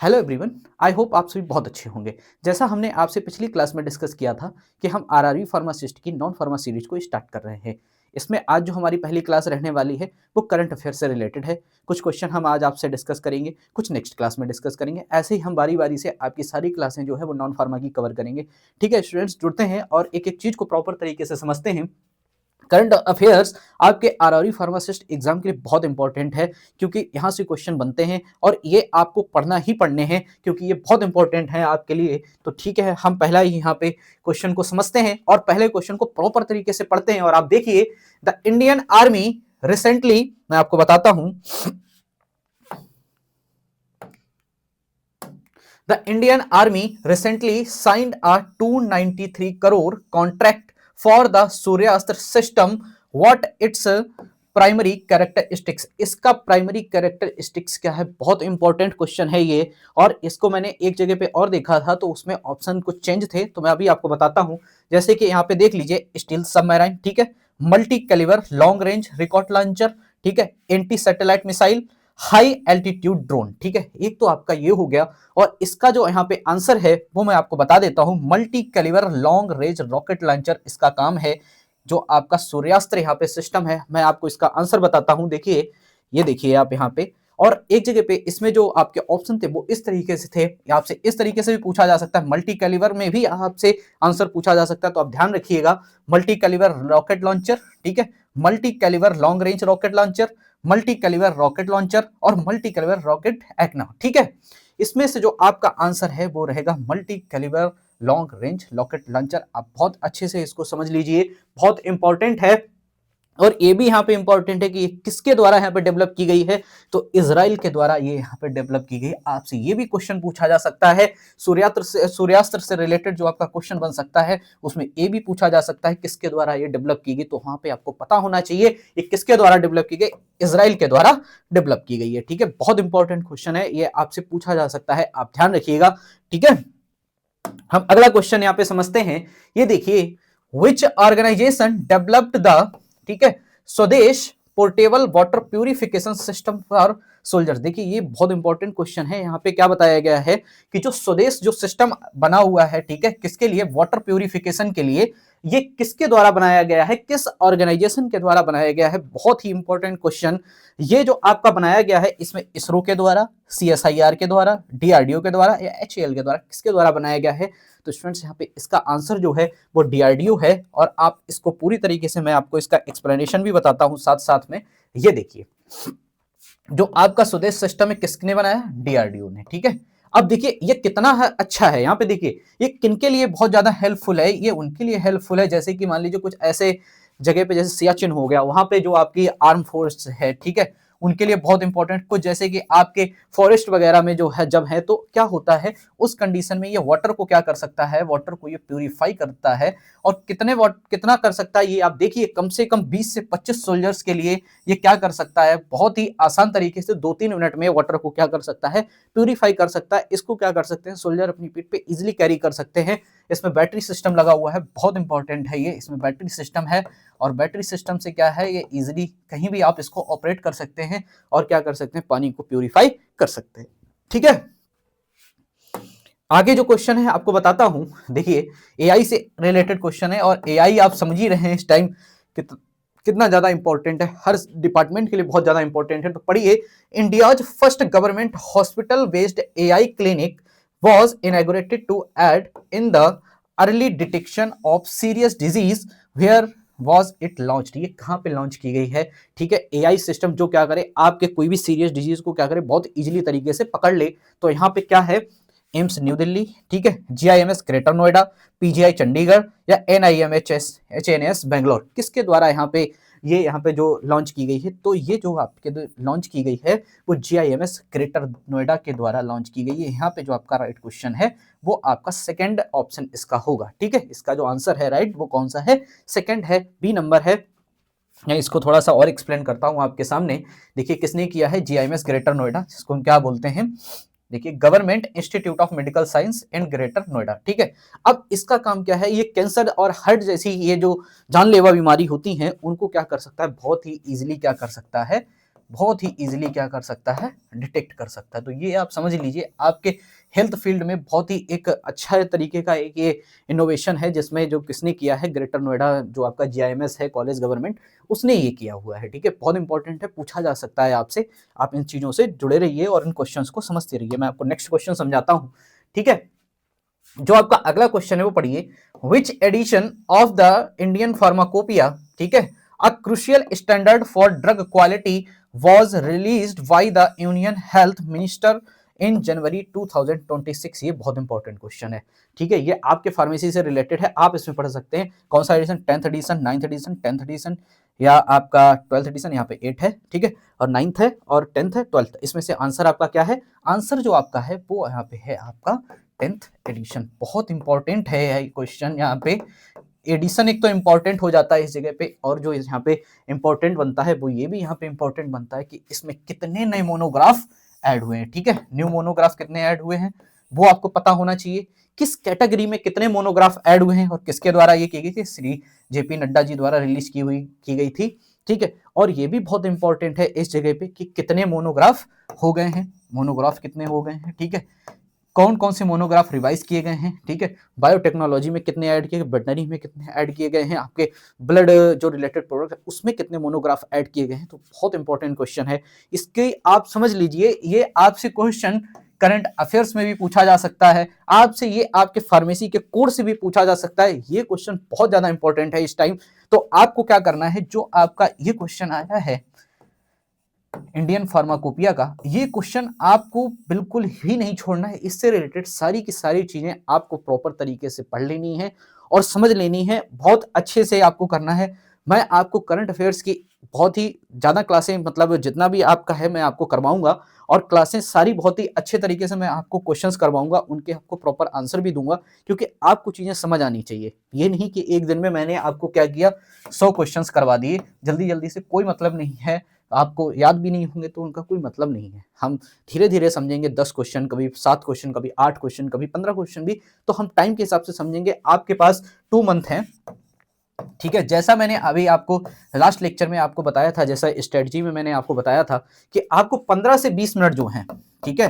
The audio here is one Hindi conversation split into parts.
Hello everyone. आई होप आप सभी बहुत अच्छे होंगे। जैसा हमने आपसे पिछली क्लास में डिस्कस किया था कि हम आरआरबी फार्मासिस्ट की नॉन फार्मा सीरीज को स्टार्ट कर रहे हैं। इसमें आज जो हमारी पहली क्लास रहने वाली है वो करंट अफेयर से रिलेटेड है। कुछ क्वेश्चन हम आज आपसे डिस्कस करेंगे, कुछ नेक्स्ट क्लास में डिस्कस करेंगे। ऐसे ही हम बारी बारी से आपकी सारी क्लासें जो है वो नॉन फार्मा की कवर करेंगे। ठीक है स्टूडेंट्स, जुड़ते हैं और एक एक चीज़ को प्रॉपर तरीके से समझते हैं। करंट अफेयर्स आपके आरआरबी फार्मासिस्ट एग्जाम के लिए बहुत इंपॉर्टेंट है, क्योंकि यहाँ से क्वेश्चन बनते हैं और ये आपको पढ़ना ही पढ़ने हैं, क्योंकि ये बहुत इंपॉर्टेंट है आपके लिए। तो ठीक है, हम पहला ही यहाँ पे क्वेश्चन को समझते हैं और पहले क्वेश्चन को प्रॉपर तरीके से पढ़ते हैं। और आप देखिए, द इंडियन आर्मी रिसेंटली, मैं आपको बताता हूं, the Indian army recently signed a 293 crore contract for the Suryastra system. What its primary characteristics. इसका प्राइमरी कैरेक्टरिस्टिक्स क्या है? बहुत इंपॉर्टेंट क्वेश्चन है ये। और इसको मैंने एक जगह पे और देखा था तो उसमें ऑप्शन कुछ चेंज थे, तो मैं अभी आपको बताता हूं। जैसे कि यहाँ पे देख लीजिए, स्टील सबमरीन, ठीक है, multi calibre long range rocket launcher, ठीक है, anti satellite missile, high altitude drone. ठीक है, एक तो आपका ये हो गया। और इसका जो यहाँ पे आंसर है वो मैं आपको बता देता हूं, multi calibre long range rocket launcher इसका काम है। जो आपका सूर्यास्त्र यहाँ पे सिस्टम है, मैं आपको इसका आंसर बताता हूं। देखिए, ये देखिए आप यहाँ पे, और एक जगह पे इसमें जो आपके ऑप्शन थे वो इस तरीके से थे, आपसे इस तरीके से भी पूछा जा सकता है, मल्टी कैलिबर में भी आपसे आंसर पूछा जा सकता है। तो आप ध्यान रखिएगा, मल्टी कैलिबर रॉकेट लॉन्चर, ठीक है, multi calibre long range rocket launcher, multi calibre rocket launcher और मल्टी कैलिबर रॉकेट एक्ना। ठीक है, इसमें से जो आपका आंसर है वो रहेगा multi calibre long range rocket launcher. आप बहुत अच्छे से इसको समझ लीजिए, बहुत इंपॉर्टेंट है। और ये भी यहाँ पे इंपॉर्टेंट है कि ये किसके द्वारा यहाँ पे डेवलप की गई है, तो इजराइल के द्वारा ये यहाँ पे डेवलप की गई। आपसे ये भी क्वेश्चन पूछा जा सकता है, सूर्यास्त्र से रिलेटेड जो आपका क्वेश्चन बन सकता है उसमें ये भी पूछा जा सकता है किसके द्वारा ये डेवलप की गई। तो वहां पे आपको पता होना चाहिए ये किसके द्वारा डेवलप की गई, इजराइल के द्वारा डेवलप की गई है। ठीक है, बहुत इंपॉर्टेंट क्वेश्चन है, ये आपसे पूछा जा सकता है, आप ध्यान रखिएगा। ठीक है, हम अगला क्वेश्चन यहाँ पे समझते हैं। ये देखिए, विच ऑर्गेनाइजेशन डेवलप्ड द, ठीक है, स्वदेश portable water purification system for soldiers. देखिए, ये बहुत इंपॉर्टेंट क्वेश्चन है। यहाँ पे क्या बताया गया है कि जो स्वदेश जो सिस्टम बना हुआ है, ठीक है, किसके लिए? वाटर प्यूरिफिकेशन के लिए। ये किसके द्वारा बनाया गया है, किस ऑर्गेनाइजेशन के द्वारा बनाया गया है? बहुत ही इंपॉर्टेंट क्वेश्चन। ये जो आपका बनाया गया है, इसमें इसरो के द्वारा, सीएसआईआर के द्वारा, डीआरडीओ के द्वारा या एचएएल के द्वारा, किसके द्वारा बनाया गया है? तो स्टूडेंट्स, यहाँ पे इसका आंसर जो है वो डीआरडीओ है। और आप इसको पूरी तरीके से, मैं आपको इसका एक्सप्लेनेशन भी बताता हूं साथ साथ में। ये देखिए, जो आपका स्वदेश सिस्टम है किसने बनाया? डीआरडीओ ने। ठीक है, अब देखिए ये कितना है, अच्छा है। यहाँ पे देखिए, ये किनके लिए बहुत ज्यादा हेल्पफुल है? ये उनके लिए हेल्पफुल है जैसे कि मान लीजिए कुछ ऐसे जगह पे, जैसे सियाचिन हो गया, वहां पे जो आपकी आर्म फोर्स है, ठीक है, उनके लिए बहुत इंपॉर्टेंट। कुछ जैसे कि आपके फॉरेस्ट वगैरह में जो है जब है, तो क्या होता है उस कंडीशन में ये वाटर को क्या कर सकता है, वाटर को ये प्यूरिफाई करता है। और कितना कर सकता है ये आप देखिए, कम से कम 20 से 25 सोल्जर्स के लिए ये क्या कर सकता है, बहुत ही आसान तरीके से 2-3 मिनट में वाटर को क्या कर सकता है, प्यूरिफाई कर सकता है। इसको क्या कर सकते हैं, सोल्जर अपनी पीठ पे इजिली कैरी कर सकते हैं। इसमें बैटरी सिस्टम लगा हुआ है, बहुत इंपॉर्टेंट है ये, इसमें बैटरी सिस्टम है। और बैटरी सिस्टम से क्या है, ये इजिली कहीं भी आप इसको ऑपरेट कर सकते हैं और क्या कर सकते हैं, पानी को प्यूरिफाई कर सकते हैं। ठीक है, आगे जो क्वेश्चन है आपको बताता हूं। देखिए, एआई से रिलेटेड क्वेश्चन है और एआई आप समझ ही रहे हैं इस टाइम कितना ज्यादा इंपॉर्टेंट है, हर डिपार्टमेंट के लिए बहुत ज्यादा इंपॉर्टेंट है। तो पढ़िए, India's first government hospital based AI clinic was inaugurated to aid in the early detection of serious disease. Where was it launched? ये कहाँ पे लॉन्च की गई है? ठीक है, एआई सिस्टम जो क्या करे, आपके कोई भी सीरियस डिजीज को क्या करे, बहुत इजीली तरीके से पकड़ ले। तो यहाँ पे क्या है, एम्स न्यू दिल्ली, ठीक है, GIMS greater Noida, PGI Chandigarh या एनआईएमएचएस एचएनएस बेंगलोर, किसके द्वारा यहाँ पे ये यहाँ पे जो लॉन्च की गई है? तो ये जो आपके लॉन्च की गई है वो जीआईएमएस ग्रेटर नोएडा के द्वारा लॉन्च की गई है। यहाँ पे जो आपका राइट क्वेश्चन है वो आपका सेकंड ऑप्शन इसका होगा। ठीक है, इसका जो आंसर है राइट वो कौन सा है? सेकंड है, बी नंबर है। मैं इसको थोड़ा सा और एक्सप्लेन करता हूँ आपके सामने। देखिए, किसने किया है? जीआईएमएस ग्रेटर नोएडा, जिसको हम क्या बोलते हैं, देखिए, government institute of medical science in greater Noida. ठीक है, अब इसका काम क्या है, ये कैंसर और हार्ट जैसी ये जो जानलेवा बीमारी होती हैं उनको क्या कर सकता है, बहुत ही इजीली क्या कर सकता है, बहुत ही इजीली क्या कर सकता है, डिटेक्ट कर सकता है। तो ये आप समझ लीजिए आपके हेल्थ फील्ड में बहुत ही एक अच्छा तरीके का एक ये इनोवेशन है, जिसमें जो किसने किया है, ग्रेटर नोएडा जो आपका जीआईएमएस है कॉलेज गवर्नमेंट, उसने ये किया हुआ है। ठीक है, बहुत इंपॉर्टेंट है, पूछा जा सकता है आपसे। आप इन चीजों से जुड़े रहिए और इन क्वेश्चंस को समझते रहिए। मैं आपको नेक्स्ट क्वेश्चन समझाता हूं। ठीक है, जो आपका अगला क्वेश्चन है वो पढ़िए, which edition of the Indian pharmacopoeia, ठीक है, a crucial standard for drug quality was released by the Union Health Minister in January 2026। ये बहुत इंपॉर्टेंट क्वेश्चन है। ठीक है, ये आपके फार्मेसी से रिलेटेड है, आप इसमें पढ़ सकते हैं कौन सा addition, 10th addition, 9th addition, 10th addition या आपका 12th एडिशन, यहाँ पे 8 है, ठीक है, और 9th है और 10th है, 12th। इसमें से आंसर आपका क्या है, आंसर जो आपका है वो यहाँ पे है आपका 10th एडिशन। बहुत इंपॉर्टेंट है ये क्वेश्चन। यहाँ पे एडिशन एक तो इंपॉर्टेंट हो जाता है इस जगह पे, और जो यहाँ पे इंपॉर्टेंट बनता है वो ये भी यहाँ पे इंपॉर्टेंट बनता है कि इसमें कितने नए मोनोग्राफ ऐड हुए हैं। ठीक है, न्यू मोनोग्राफ कितने ऐड हुए हैं वो आपको पता होना चाहिए। किस कैटेगरी में कितने मोनोग्राफ ऐड हुए हैं और किसके द्वारा ये की गई थी, श्री जेपी नड्डा जी द्वारा रिलीज की गई थी। ठीक है, और ये भी बहुत इंपॉर्टेंट है इस जगह पे कि कितने मोनोग्राफ हो गए हैं, मोनोग्राफ कितने हो गए हैं। ठीक है, कौन कौन से मोनोग्राफ रिवाइज किए गए हैं। ठीक है, बायोटेक्नोलॉजी में कितने ऐड किए गए, वेटनरी में कितने ऐड किए गए हैं, आपके ब्लड जो रिलेटेड प्रोडक्ट है उसमें कितने मोनोग्राफ ऐड किए गए हैं। तो बहुत इंपॉर्टेंट क्वेश्चन है, इसके आप समझ लीजिए ये आपसे क्वेश्चन करंट अफेयर्स में भी पूछा जा सकता है, आपसे ये आपके फार्मेसी के कोर्स से भी पूछा जा सकता है। ये क्वेश्चन बहुत ज्यादा इंपॉर्टेंट है इस टाइम। तो आपको क्या करना है, जो आपका ये क्वेश्चन आया है इंडियन फार्माकोपिया का, ये क्वेश्चन आपको बिल्कुल ही नहीं छोड़ना है। इससे रिलेटेड सारी की सारी चीजें आपको प्रॉपर तरीके से पढ़ लेनी है और समझ लेनी है, बहुत अच्छे से आपको करना है। मैं आपको करंट अफेयर्स की बहुत ही ज्यादा क्लासें, मतलब जितना भी आपका है मैं आपको करवाऊंगा, और क्लासें सारी बहुत ही अच्छे तरीके से मैं आपको क्वेश्चंस करवाऊंगा, उनके आपको प्रॉपर आंसर भी दूंगा, क्योंकि आपको चीजें समझ आनी चाहिए। ये नहीं कि एक दिन में मैंने आपको क्या किया, 100 क्वेश्चंस करवा दिए जल्दी जल्दी से, कोई मतलब नहीं है। आपको याद भी नहीं होंगे तो उनका कोई मतलब नहीं है। हम धीरे धीरे समझेंगे, 10 क्वेश्चन, कभी 7 क्वेश्चन, कभी 8 क्वेश्चन, कभी 15 क्वेश्चन भी, तो हम टाइम के हिसाब से समझेंगे। आपके पास 2 मंथ हैं। ठीक है, जैसा मैंने अभी आपको लास्ट लेक्चर में आपको बताया था, जैसा स्ट्रेटजी में मैंने आपको बताया था कि आपको 15 से 20 मिनट जो हैं, ठीक है,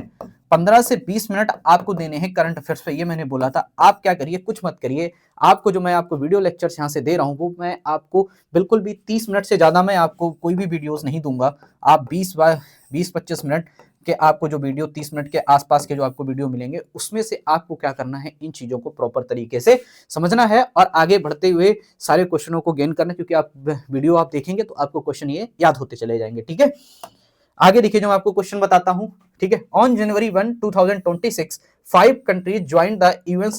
15 से 20 मिनट आपको देने हैं करंट अफेयर्स पे। ये मैंने बोला था। आप क्या करिए, कुछ मत करिए, आपको जो मैं आपको वीडियो लेक्चर्स यहाँ से दे रहा हूँ वो मैं आपको बिल्कुल भी 30 मिनट से ज्यादा मैं आपको कोई भी वीडियोस नहीं दूंगा। आप 20-25 मिनट कि आपको जो वीडियो 30 मिनट के आसपास के जो आपको वीडियो मिलेंगे, उसमें से आपको क्या करना है, इन चीजों को प्रॉपर तरीके से समझना है और आगे बढ़ते हुए सारे क्वेश्चनों को गेन करना है, क्योंकि आप वीडियो आप देखेंगे तो आपको क्वेश्चन ये याद होते चले जाएंगे। ठीक है, आगे देखिए जो मैं आपको क्वेश्चन बताता हूं। ठीक है, on January 1, 2026 5 countries join the UN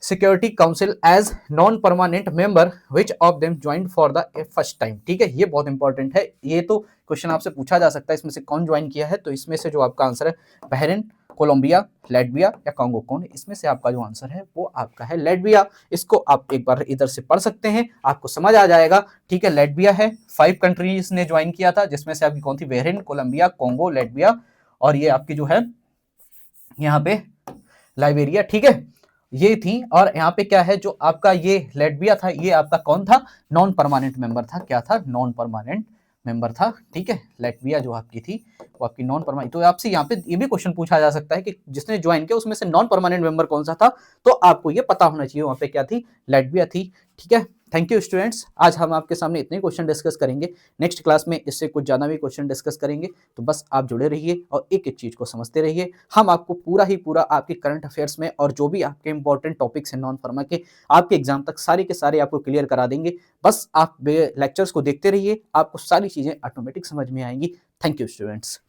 security council as non permanent member, which of them join for the first time. ठीक है, ये बहुत इंपॉर्टेंट है, ये तो क्वेश्चन आपसे पूछा जा सकता है इसमें से कौन ज्वाइन किया है। तो इसमें से जो आपका आंसर है, बहरीन, कोलंबिया, लाटविया या कांगो, कौन, इसमें से आपका जो आंसर है वो आपका है लाटविया। इसको आप एक बार इधर से पढ़ सकते हैं, आपको समझ आ जाएगा। ठीक है, लाटविया है, 5 कंट्रीज ने ज्वाइन किया था, जिसमें से आपकी कौन थी, बहरीन, कोलंबिया, कांगो, लाटविया, और ये आपकी जो है यहाँ पे लाइबेरिया। ठीक है, ये थी। और यहाँ पे क्या है, जो आपका ये लाटविया था, ये आपका कौन था, नॉन परमानेंट मेंबर था। क्या था, नॉन परमानेंट मेंबर था। ठीक है, लाटविया जो आपकी थी वो आपकी नॉन परमानेंट। तो आपसे यहाँ पे ये भी क्वेश्चन पूछा जा सकता है कि जिसने ज्वाइन किया उसमें से नॉन परमानेंट मेंबर कौन सा था, तो आपको ये पता होना चाहिए वहां पे क्या थी, लाटविया थी। ठीक है, थैंक यू स्टूडेंट्स, आज हम आपके सामने इतने क्वेश्चन डिस्कस करेंगे। नेक्स्ट क्लास में इससे कुछ ज़्यादा भी क्वेश्चन डिस्कस करेंगे। तो बस आप जुड़े रहिए और एक एक चीज़ को समझते रहिए। हम आपको पूरा ही पूरा आपके करंट अफेयर्स में और जो भी आपके इंपॉर्टेंट टॉपिक्स हैं नॉन फार्मा के, आपके एग्जाम तक सारे के सारे आपको क्लियर करा देंगे। बस आप लेक्चर्स को देखते रहिए, आपको सारी चीज़ें ऑटोमेटिक समझ में आएंगी। Thank you students.